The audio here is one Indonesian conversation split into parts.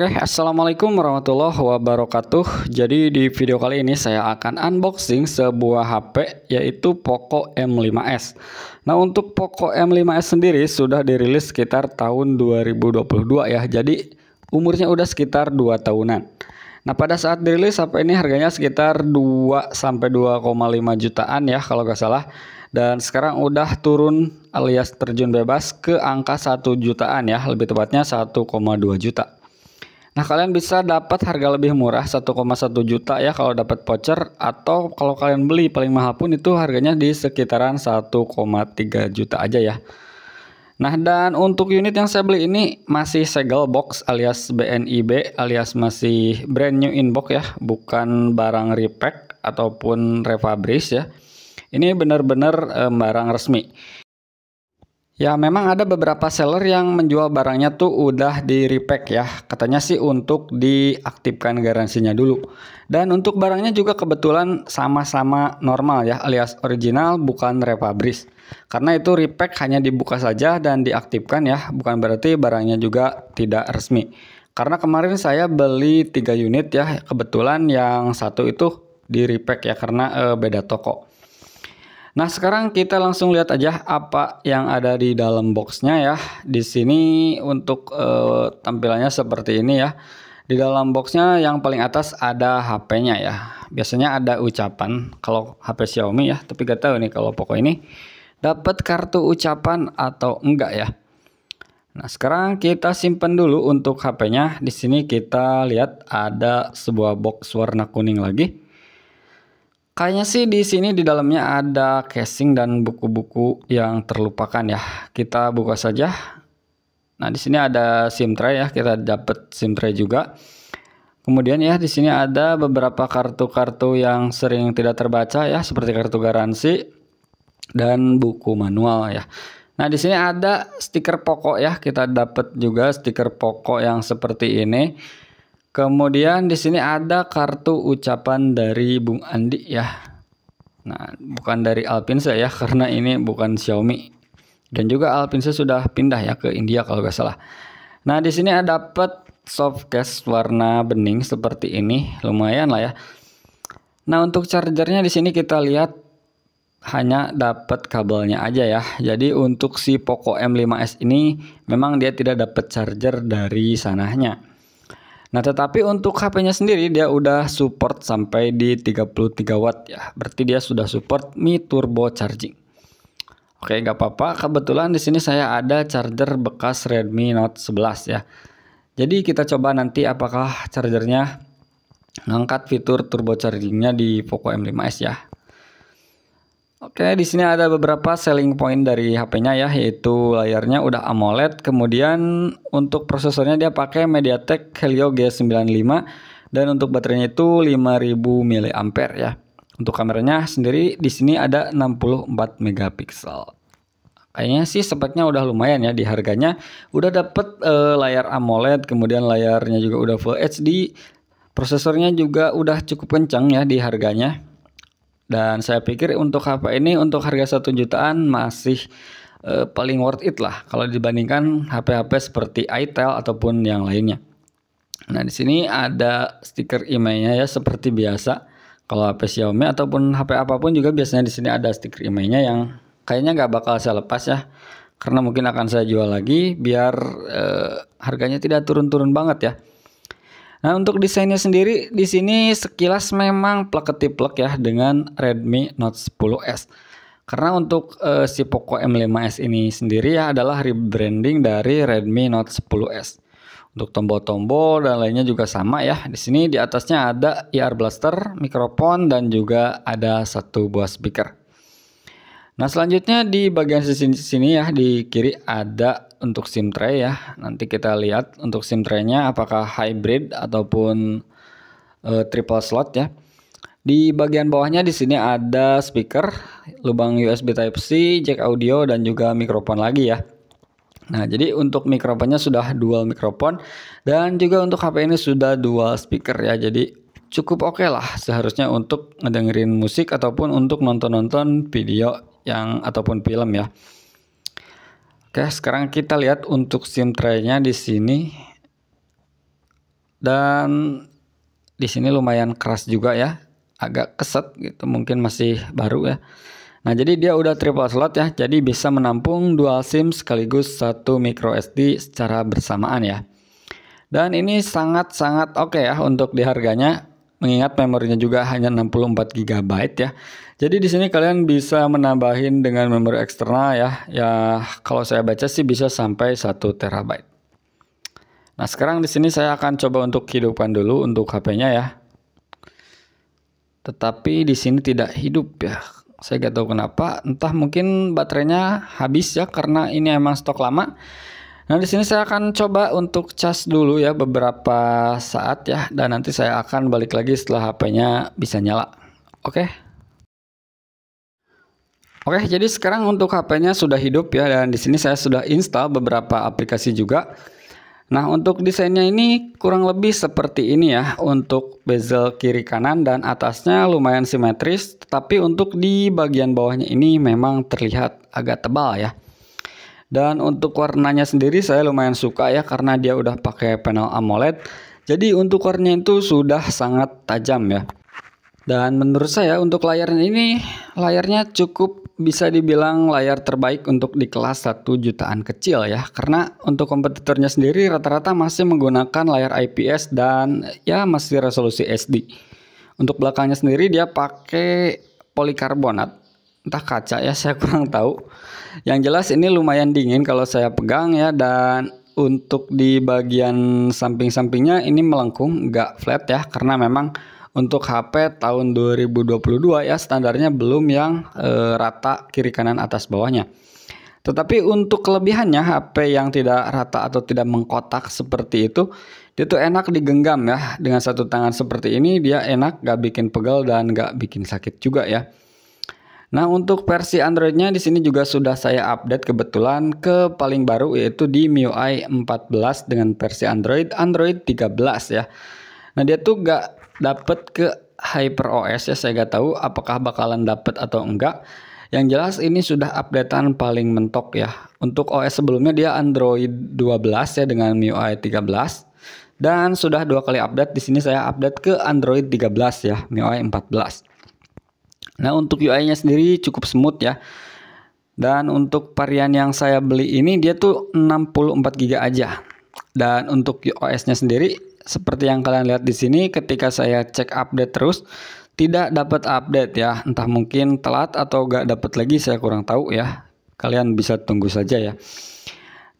Oke, assalamualaikum warahmatullahi wabarakatuh. Jadi di video kali ini saya akan unboxing sebuah HP yaitu Poco M5s. Nah, untuk Poco M5s sendiri sudah dirilis sekitar tahun 2022 ya. Jadi umurnya udah sekitar 2 tahunan. Nah, pada saat dirilis HP ini harganya sekitar 2 sampai 2,5 jutaan ya kalau nggak salah. Dan sekarang udah turun alias terjun bebas ke angka 1 jutaan ya, lebih tepatnya 1,2 juta. Nah, kalian bisa dapat harga lebih murah 1,1 juta ya kalau dapat voucher, atau kalau kalian beli paling mahal pun itu harganya di sekitaran 1,3 juta aja ya. Nah, dan untuk unit yang saya beli ini masih segel box alias BNIB alias masih brand new in box ya, bukan barang repack ataupun refurbish ya. Ini benar-benar barang resmi. Ya, memang ada beberapa seller yang menjual barangnya tuh udah di repack ya. Katanya sih untuk diaktifkan garansinya dulu. Dan untuk barangnya juga kebetulan sama-sama normal ya, alias original bukan refurbish. Karena itu repack hanya dibuka saja dan diaktifkan ya, bukan berarti barangnya juga tidak resmi. Karena kemarin saya beli 3 unit ya, kebetulan yang satu itu di repack ya karena beda toko. Nah, sekarang kita langsung lihat aja apa yang ada di dalam boxnya ya. Di sini untuk tampilannya seperti ini ya. Di dalam boxnya yang paling atas ada HP-nya ya. Biasanya ada ucapan kalau HP Xiaomi ya. Tapi gak tahu nih kalau Poco ini dapat kartu ucapan atau enggak ya. Nah, sekarang kita simpan dulu untuk HP-nya. Di sini kita lihat ada sebuah box warna kuning lagi. Kayaknya sih di sini di dalamnya ada casing dan buku-buku yang terlupakan ya. Kita buka saja. Nah, di sini ada SIM tray ya. Kita dapat SIM tray juga. Kemudian ya di sini ada beberapa kartu-kartu yang sering tidak terbaca ya, seperti kartu garansi dan buku manual ya. Nah, di sini ada stiker Poco ya. Kita dapat juga stiker Poco yang seperti ini. Kemudian di sini ada kartu ucapan dari Bung Andi ya. Nah, bukan dari Alpinsa ya, karena ini bukan Xiaomi. Dan juga Alpinsa sudah pindah ya ke India kalau nggak salah. Nah, di sini ada dapat soft case warna bening seperti ini, lumayan lah ya. Nah, untuk chargernya di sini kita lihat hanya dapat kabelnya aja ya. Jadi untuk si Poco M5s ini memang dia tidak dapat charger dari sananya. Nah, tetapi untuk HP-nya sendiri dia udah support sampai di 33 watt ya. Berarti dia sudah support Mi Turbo Charging. Oke, nggak apa-apa. Kebetulan di sini saya ada charger bekas Redmi Note 11 ya. Jadi kita coba nanti apakah chargernya ngangkat fitur turbo chargingnya di Poco M5s ya. Oke, di sini ada beberapa selling point dari HP-nya ya, yaitu layarnya udah AMOLED, kemudian untuk prosesornya dia pakai MediaTek Helio G95 dan untuk baterainya itu 5000 mAh ya. Untuk kameranya sendiri di sini ada 64 megapiksel. Kayaknya sih speknya udah lumayan ya di harganya. Udah dapet layar AMOLED, kemudian layarnya juga udah Full HD. Prosesornya juga udah cukup kencang ya di harganya. Dan saya pikir untuk HP ini untuk harga 1 jutaan masih paling worth it lah kalau dibandingkan HP-HP seperti itel ataupun yang lainnya. Nah, di sini ada stiker emailnya ya seperti biasa. Kalau HP Xiaomi ataupun HP apapun juga biasanya di sini ada stiker emailnya yang kayaknya nggak bakal saya lepas ya. Karena mungkin akan saya jual lagi biar harganya tidak turun-turun banget ya. Nah, untuk desainnya sendiri di sini sekilas memang plek-ketiplek ya dengan Redmi Note 10s. Karena untuk si Poco M5s ini sendiri ya adalah rebranding dari Redmi Note 10s. Untuk tombol-tombol dan lainnya juga sama ya. Di sini di atasnya ada ear blaster, mikrofon dan juga ada satu buah speaker. Nah, selanjutnya di bagian sini ya di kiri ada untuk SIM tray ya. Nanti kita lihat untuk SIM tray-nya apakah hybrid ataupun triple slot ya. Di bagian bawahnya di sini ada speaker, lubang USB Type-C, jack audio dan juga mikrofon lagi ya. Nah, jadi untuk mikrofonnya sudah dual mikrofon dan juga untuk HP ini sudah dual speaker ya. Jadi cukup oke lah seharusnya untuk ngedengerin musik ataupun untuk nonton-nonton video yang ataupun film ya. Oke, sekarang kita lihat untuk SIM tray-nya di sini. Dan di sini lumayan keras juga ya, agak keset gitu, mungkin masih baru ya. Nah, jadi dia udah triple slot ya, jadi bisa menampung dual SIM sekaligus satu micro SD secara bersamaan ya. Dan ini sangat-sangat oke ya untuk di harganya, mengingat memorinya juga hanya 64 GB ya. Jadi di sini kalian bisa menambahin dengan memori eksternal ya. Ya, kalau saya baca sih bisa sampai 1 TB. Nah, sekarang di sini saya akan coba untuk hidupkan dulu untuk HP-nya ya. Tetapi di sini tidak hidup ya. Saya nggak tahu kenapa, entah mungkin baterainya habis ya karena ini emang stok lama. Nah, di sini saya akan coba untuk cas dulu ya beberapa saat ya, dan nanti saya akan balik lagi setelah HP-nya bisa nyala. Oke. Oke, jadi sekarang untuk HP-nya sudah hidup ya, dan di sini saya sudah install beberapa aplikasi juga. Nah, untuk desainnya ini kurang lebih seperti ini ya, untuk bezel kiri kanan dan atasnya lumayan simetris, tetapi untuk di bagian bawahnya ini memang terlihat agak tebal ya. Dan untuk warnanya sendiri saya lumayan suka ya, karena dia udah pakai panel AMOLED. Jadi untuk warnanya itu sudah sangat tajam ya. Dan menurut saya untuk layarnya cukup bisa dibilang layar terbaik untuk di kelas 1 jutaan kecil ya. Karena untuk kompetitornya sendiri rata-rata masih menggunakan layar IPS dan ya masih resolusi SD. Untuk belakangnya sendiri dia pakai polikarbonat, entah kaca ya, saya kurang tahu. Yang jelas ini lumayan dingin kalau saya pegang ya, dan untuk di bagian samping-sampingnya ini melengkung, nggak flat ya, karena memang untuk HP tahun 2022 ya standarnya belum yang rata kiri kanan atas bawahnya. Tetapi untuk kelebihannya HP yang tidak rata atau tidak mengkotak seperti itu, dia tuh enak digenggam ya. Dengan satu tangan seperti ini dia enak, gak bikin pegel dan gak bikin sakit juga ya. Nah, untuk versi Androidnya di sini juga sudah saya update kebetulan ke paling baru, yaitu di MIUI 14 dengan versi Android 13 ya. Nah, dia tuh gak dapet ke HyperOS ya, saya gak tahu apakah bakalan dapet atau enggak. Yang jelas ini sudah updatean paling mentok ya. Untuk OS sebelumnya dia Android 12 ya dengan MIUI 13. Dan sudah 2 kali update, di sini saya update ke Android 13 ya, MIUI 14. Nah, untuk UI-nya sendiri cukup smooth ya. Dan untuk varian yang saya beli ini dia tuh 64 GB aja. Dan untuk OS-nya sendiri seperti yang kalian lihat di sini, ketika saya cek update terus tidak dapat update ya. Entah mungkin telat atau gak dapat lagi, saya kurang tahu ya. Kalian bisa tunggu saja ya.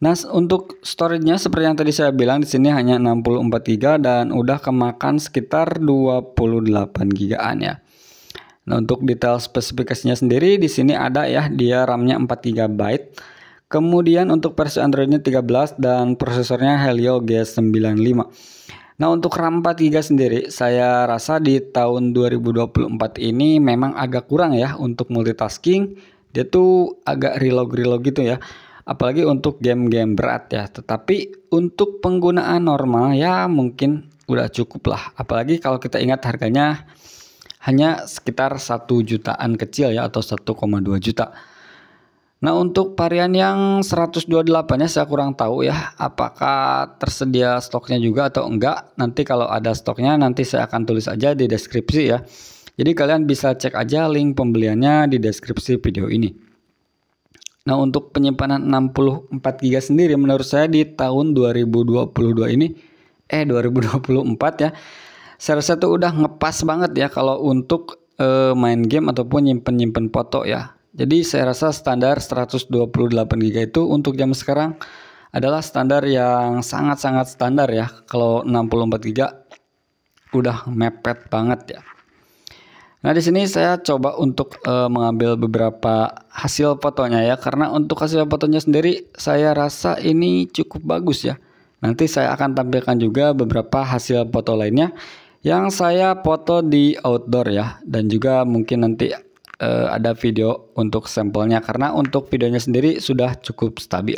Nah, untuk storage-nya seperti yang tadi saya bilang, di sini hanya 64 GB dan udah kemakan sekitar 28 GB-an ya. Nah, untuk detail spesifikasinya sendiri di sini ada ya, dia RAM-nya 4 GB. Kemudian untuk versi Android-nya 13 dan prosesornya Helio G95. Nah, untuk RAM 4 GB sendiri saya rasa di tahun 2024 ini memang agak kurang ya untuk multitasking. Dia tuh agak reload gitu ya. Apalagi untuk game-game berat ya. Tetapi untuk penggunaan normal ya mungkin udah cukup lah. Apalagi kalau kita ingat harganya hanya sekitar 1 jutaan kecil ya, atau 1,2 juta. Nah, untuk varian yang 128-nya saya kurang tahu ya, apakah tersedia stoknya juga atau enggak. Nanti kalau ada stoknya nanti saya akan tulis aja di deskripsi ya. Jadi kalian bisa cek aja link pembeliannya di deskripsi video ini. Nah, untuk penyimpanan 64 GB sendiri menurut saya di tahun 2022 ini 2024 ya, saya rasa tuh udah ngepas banget ya kalau untuk main game ataupun nyimpen foto ya. Jadi saya rasa standar 128 GB itu untuk jam sekarang adalah standar yang sangat-sangat standar ya. Kalau 64 GB udah mepet banget ya. Nah, di sini saya coba untuk mengambil beberapa hasil fotonya ya, karena untuk hasil fotonya sendiri saya rasa ini cukup bagus ya. Nanti saya akan tampilkan juga beberapa hasil foto lainnya yang saya foto di outdoor ya, dan juga mungkin nanti ada video untuk sampelnya, karena untuk videonya sendiri sudah cukup stabil.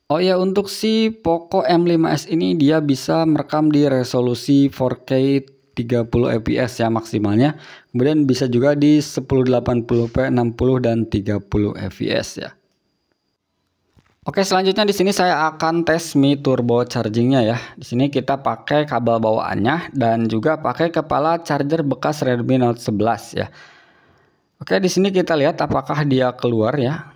Oh ya, untuk si Poco M5s ini dia bisa merekam di resolusi 4K 30 fps ya maksimalnya. Kemudian bisa juga di 1080p 60 dan 30 fps ya. Oke, selanjutnya di sini saya akan tes Mi Turbo chargingnya ya. Di sini kita pakai kabel bawaannya dan juga pakai kepala charger bekas Redmi Note 11 ya. Oke, di sini kita lihat apakah dia keluar ya.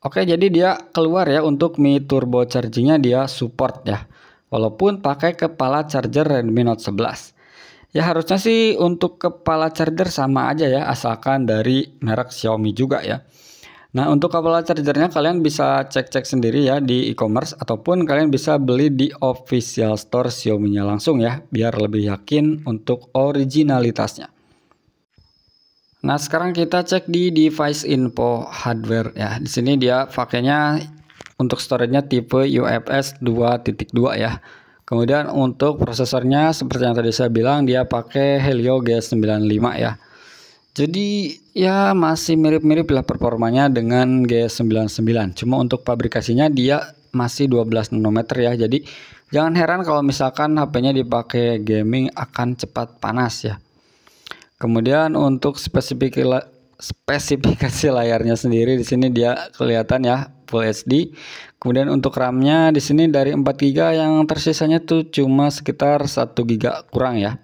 Oke, jadi dia keluar ya. Untuk Mi Turbo chargingnya dia support ya, walaupun pakai kepala charger Redmi Note 11. Ya harusnya sih untuk kepala charger sama aja ya, asalkan dari merek Xiaomi juga ya. Nah, untuk kepala chargernya kalian bisa cek-cek sendiri ya di e-commerce, ataupun kalian bisa beli di official store Xiaomi-nya langsung ya, biar lebih yakin untuk originalitasnya. Nah, sekarang kita cek di device info hardware ya. Di sini dia pakainya untuk storage-nya tipe UFS 2.2 ya. Kemudian untuk prosesornya seperti yang tadi saya bilang, dia pakai Helio G95 ya. Jadi ya masih mirip-mirip lah performanya dengan G99. Cuma untuk pabrikasinya dia masih 12 nanometer ya. Jadi jangan heran kalau misalkan HP-nya dipakai gaming akan cepat panas ya. Kemudian untuk spesifikasi layarnya sendiri di sini dia kelihatan ya Full HD. Kemudian untuk RAM-nya di sini dari 4 GB, yang tersisanya tuh cuma sekitar 1 GB kurang ya.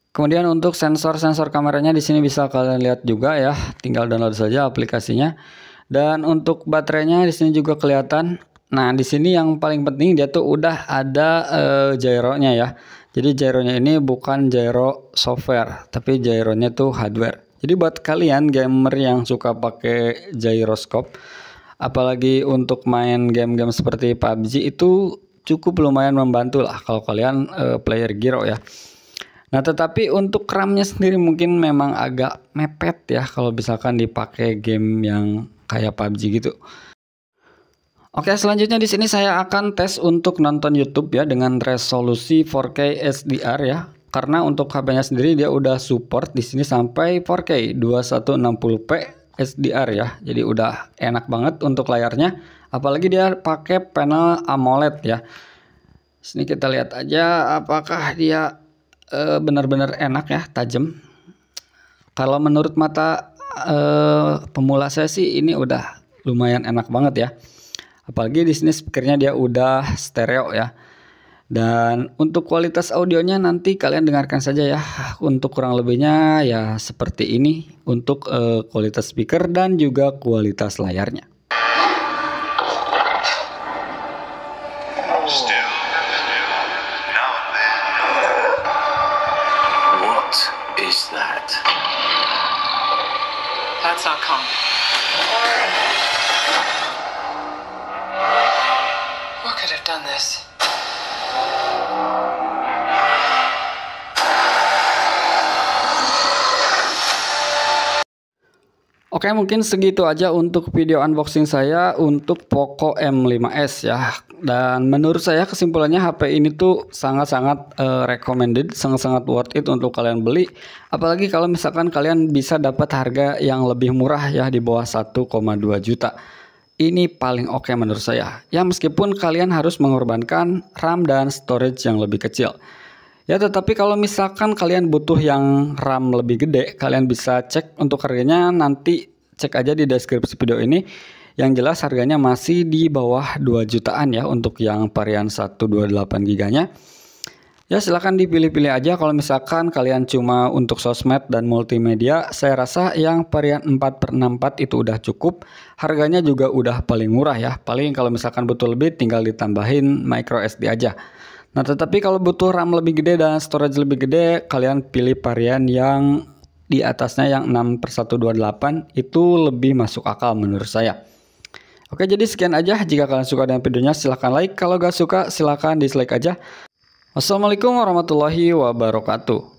Kemudian untuk sensor kameranya di sini bisa kalian lihat juga ya, tinggal download saja aplikasinya. Dan untuk baterainya di sini juga kelihatan. Nah, di sini yang paling penting dia tuh udah ada gyro-nya ya. Jadi gyro-nya ini bukan gyro software, tapi gyro-nya tuh hardware. Jadi buat kalian gamer yang suka pakai gyroscope, apalagi untuk main game-game seperti PUBG, itu cukup lumayan membantu lah kalau kalian player gyro ya. Nah, tetapi untuk RAM-nya sendiri mungkin memang agak mepet ya kalau misalkan dipakai game yang kayak PUBG gitu. Oke, selanjutnya di sini saya akan tes untuk nonton YouTube ya dengan resolusi 4K SDR ya. Karena untuk HP-nya sendiri dia udah support di sini sampai 4K 2160p SDR ya. Jadi udah enak banget untuk layarnya. Apalagi dia pakai panel AMOLED ya. Sini kita lihat aja apakah dia benar-benar enak ya, tajam. Kalau menurut mata pemula saya sih ini udah lumayan enak banget ya. Apalagi di sini speakernya dia udah stereo ya. Dan untuk kualitas audionya nanti kalian dengarkan saja ya. Untuk kurang lebihnya ya seperti ini untuk kualitas speaker dan juga kualitas layarnya. That's not common. What could have done this? Oke, mungkin segitu aja untuk video unboxing saya untuk Poco M5s ya. Dan menurut saya kesimpulannya HP ini tuh sangat-sangat recommended, sangat-sangat worth it untuk kalian beli. Apalagi kalau misalkan kalian bisa dapat harga yang lebih murah ya, di bawah 1,2 juta. Ini paling oke menurut saya. Ya meskipun kalian harus mengorbankan RAM dan storage yang lebih kecil. Ya, tetapi kalau misalkan kalian butuh yang RAM lebih gede, kalian bisa cek untuk harganya, nanti cek aja di deskripsi video ini. Yang jelas harganya masih di bawah 2 jutaan ya untuk yang varian 128 GB-nya. Ya silahkan dipilih-pilih aja kalau misalkan kalian cuma untuk sosmed dan multimedia. Saya rasa yang varian 4x64 itu udah cukup. Harganya juga udah paling murah ya. Paling kalau misalkan butuh lebih tinggal ditambahin micro SD aja. Nah, tetapi kalau butuh RAM lebih gede dan storage lebih gede, kalian pilih varian yang di atasnya yang 6/128, itu lebih masuk akal menurut saya. Oke, jadi sekian aja. Jika kalian suka dengan videonya silahkan like, kalau gak suka silahkan dislike aja. Wassalamualaikum warahmatullahi wabarakatuh.